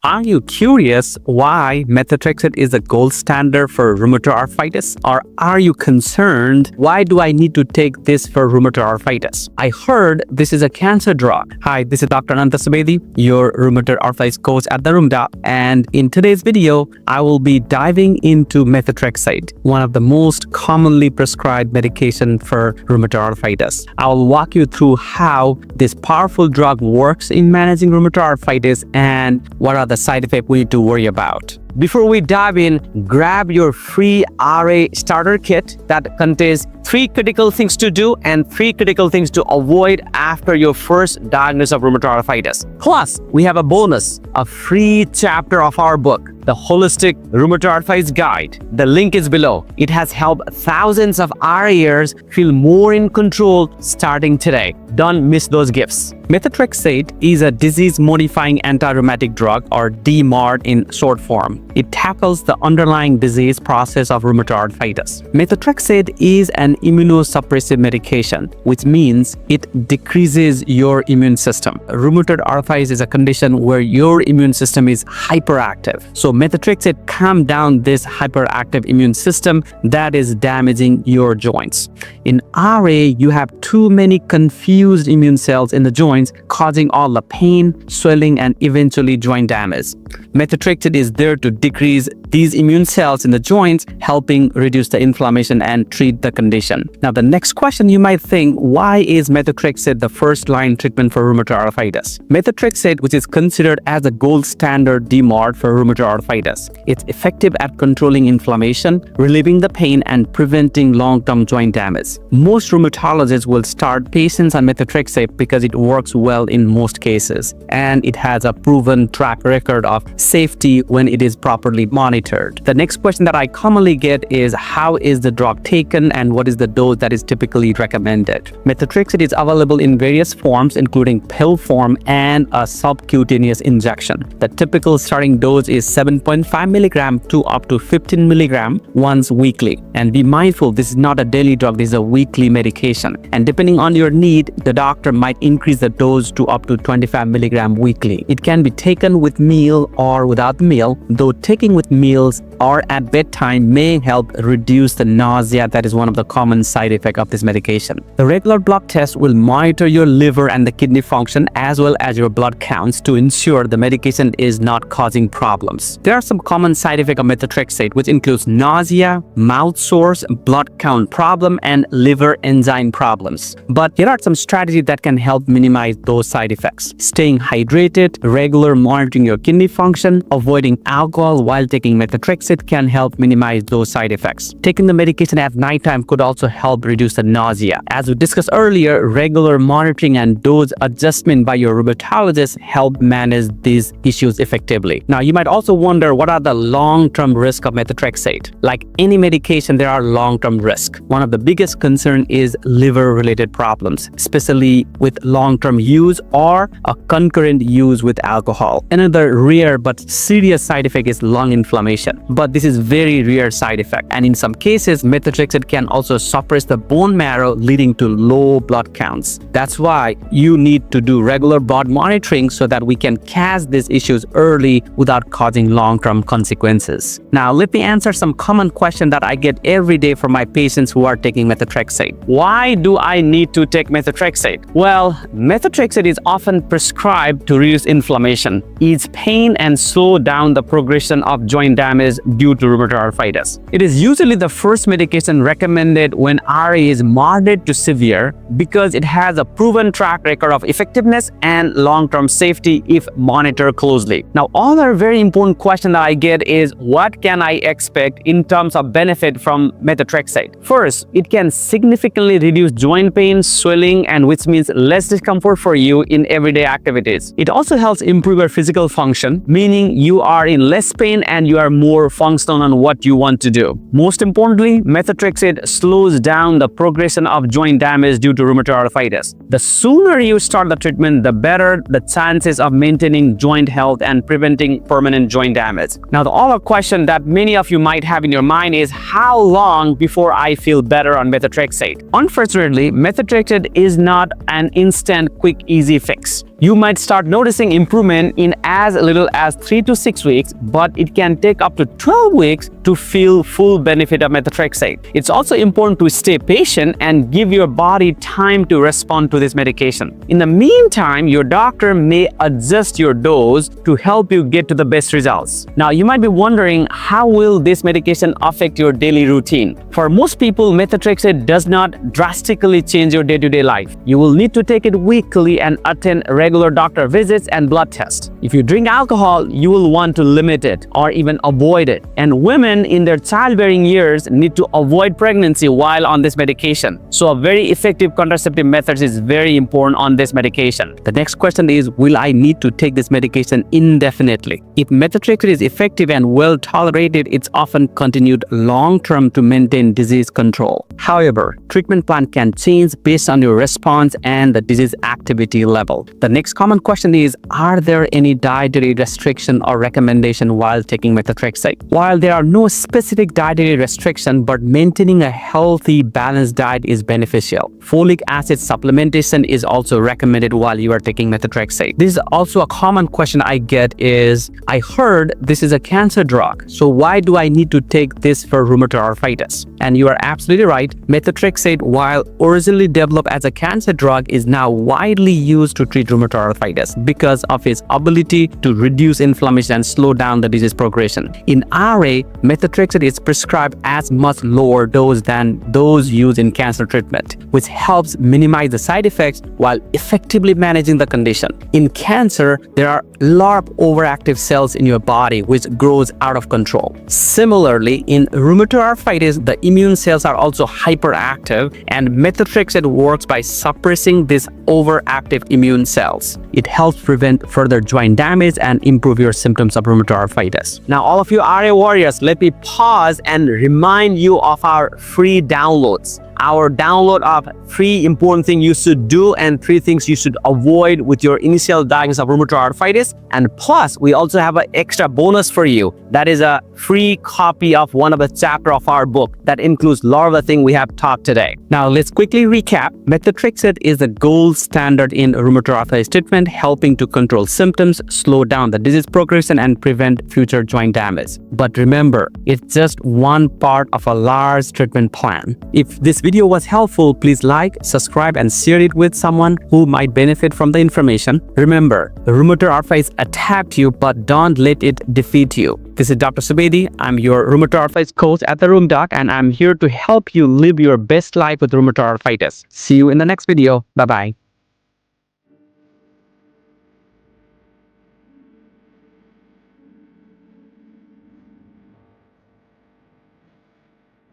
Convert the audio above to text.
Are you curious why methotrexate is the gold standard for rheumatoid arthritis? Or are you concerned, why do I need to take this for rheumatoid arthritis? I heard this is a cancer drug. Hi, this is Dr. Ananta Subedi, your rheumatoid arthritis coach at the Rheumdoc. And in today's video, I will be diving into methotrexate, one of the most commonly prescribed medication for rheumatoid arthritis. I will walk you through how this powerful drug works in managing rheumatoid arthritis and what are the side effects we need to worry about. Before we dive in, grab your free RA starter kit that contains 3 critical things to do and 3 critical things to avoid after your first diagnosis of rheumatoid arthritis. Plus, we have a bonus, a free chapter of our book, The Holistic Rheumatoid Arthritis Guide. The link is below. It has helped thousands of RAers feel more in control starting today. Don't miss those gifts. Methotrexate is a disease-modifying anti-rheumatic drug, or DMARD in short form. It tackles the underlying disease process of rheumatoid arthritis. Methotrexate is an immunosuppressive medication, which means it decreases your immune system. Rheumatoid arthritis is a condition where your immune system is hyperactive. So methotrexate calms down this hyperactive immune system that is damaging your joints. In RA, you have too many confused immune cells in the joints, causing all the pain, swelling, and eventually joint damage. Methotrexate is there to decrease these immune cells in the joints, helping reduce the inflammation and treat the condition. Now, the next question you might think, why is methotrexate the first-line treatment for rheumatoid arthritis? Methotrexate, which is considered as the gold standard DMARD for rheumatoid arthritis, it's effective at controlling inflammation, relieving the pain, and preventing long-term joint damage. Most rheumatologists will start patients on methotrexate because it works well in most cases, and it has a proven track record of safety when it is properly monitored. The next question that I commonly get is, how is the drug taken and what is the dose that is typically recommended? Methotrexate is available in various forms, including pill form and a subcutaneous injection. The typical starting dose is 7.5 milligram to up to 15 milligram once weekly. And be mindful, this is not a daily drug, this is a weekly medication. And depending on your need, the doctor might increase the dose to up to 25 milligram weekly. It can be taken with meal or without meal, though taking with meals or at bedtime may help reduce the nausea that is one of the common side effects of this medication. The regular blood test will monitor your liver and the kidney function as well as your blood counts to ensure the medication is not causing problems. There are some common side effects of methotrexate, which includes nausea, mouth sores, blood count problem, and liver enzyme problems. But here are some strategies that can help minimize those side effects. Staying hydrated, regular monitoring your kidney function, avoiding alcohol while taking methotrexate can help minimize those side effects. Taking the medication at nighttime could also help reduce the nausea. As we discussed earlier, regular monitoring and dose adjustment by your rheumatologist help manage these issues effectively. Now, you might also wonder, what are the long-term risks of methotrexate? Like any medication, there are long-term risks. One of the biggest concerns is liver-related problems, especially with long-term use or a concurrent use with alcohol. Another rare but serious side effect is lung inflammation. But this is very rare side effect, and in some cases methotrexate can also suppress the bone marrow, leading to low blood counts. That's why you need to do regular blood monitoring so that we can catch these issues early without causing long-term consequences. Now, let me answer some common questions that I get every day from my patients who are taking methotrexate. Why do I need to take methotrexate? Well, methotrexate is often prescribed to reduce inflammation, ease pain, and slow down the progression of joint damage due to rheumatoid arthritis. It is usually the first medication recommended when RA is moderate to severe because it has a proven track record of effectiveness and long-term safety if monitored closely. Now, another very important question that I get is, what can I expect in terms of benefit from methotrexate? First, it can significantly reduce joint pain, swelling, and which means less discomfort for you in everyday activities. It also helps improve your physical function, meaning you are in less pain and you are more functional on what you want to do. Most importantly, methotrexate slows down the progression of joint damage due to rheumatoid arthritis. The sooner you start the treatment, the better the chances of maintaining joint health and preventing permanent joint damage. Now, the other question that many of you might have in your mind is, how long before I feel better on methotrexate? Unfortunately, methotrexate is not an instant, quick, easy fix. You might start noticing improvement in as little as 3 to 6 weeks, but it can take up to 12 weeks to feel full benefit of methotrexate. It's also important to stay patient and give your body time to respond to this medication. In the meantime, your doctor may adjust your dose to help you get to the best results. Now, you might be wondering, how will this medication affect your daily routine? For most people, methotrexate does not drastically change your day-to-day life. You will need to take it weekly and attend regular doctor visits and blood tests. If you drink alcohol, you will want to limit it or even avoid it. And women in their childbearing years need to avoid pregnancy while on this medication. So a very effective contraceptive method is very important on this medication. The next question is, will I need to take this medication indefinitely? If methotrexate is effective and well tolerated, it's often continued long-term to maintain disease control. However, treatment plan can change based on your response and the disease activity level. The next common question is, are there any dietary restriction or recommendation while taking methotrexate? While there are no specific dietary restriction, but maintaining a healthy, balanced diet is beneficial. Folic acid supplementation is also recommended while you are taking methotrexate. This is also a common question I get is, I heard this is a cancer drug, so why do I need to take this for rheumatoid arthritis? And you are absolutely right. Methotrexate, while originally developed as a cancer drug, is now widely used to treat rheumatoid arthritis because of its ability to reduce inflammation and slow down the disease progression. In RA, methotrexate is prescribed as much lower dose than those used in cancer treatment, which helps minimize the side effects while effectively managing the condition. In cancer, there are a lot of overactive cells in your body which grows out of control. Similarly, in rheumatoid arthritis, the immune cells are also hyperactive, and methotrexate works by suppressing these overactive immune cells. It helps prevent further joint damage and improve your symptoms of rheumatoid arthritis. Now, all of you RA warriors, let me pause and remind you of our free downloads. Our download of 3 important things you should do and 3 things you should avoid with your initial diagnosis of rheumatoid arthritis. And plus, we also have an extra bonus for you. That is a free copy of one of the chapters of our book that includes a lot of the things we have taught today. Now, let's quickly recap. Methotrexate is the gold standard in rheumatoid arthritis treatment, helping to control symptoms, slow down the disease progression, and prevent future joint damage. But remember, it's just one part of a large treatment plan. If this video was helpful, please like, subscribe, and share it with someone who might benefit from the information. Remember, rheumatoid arthritis attacked you, but don't let it defeat you. This is Dr. Subedi. I'm your rheumatoid arthritis coach at the Rheum Doc, and I'm here to help you live your best life with rheumatoid arthritis. See you in the next video. Bye-bye.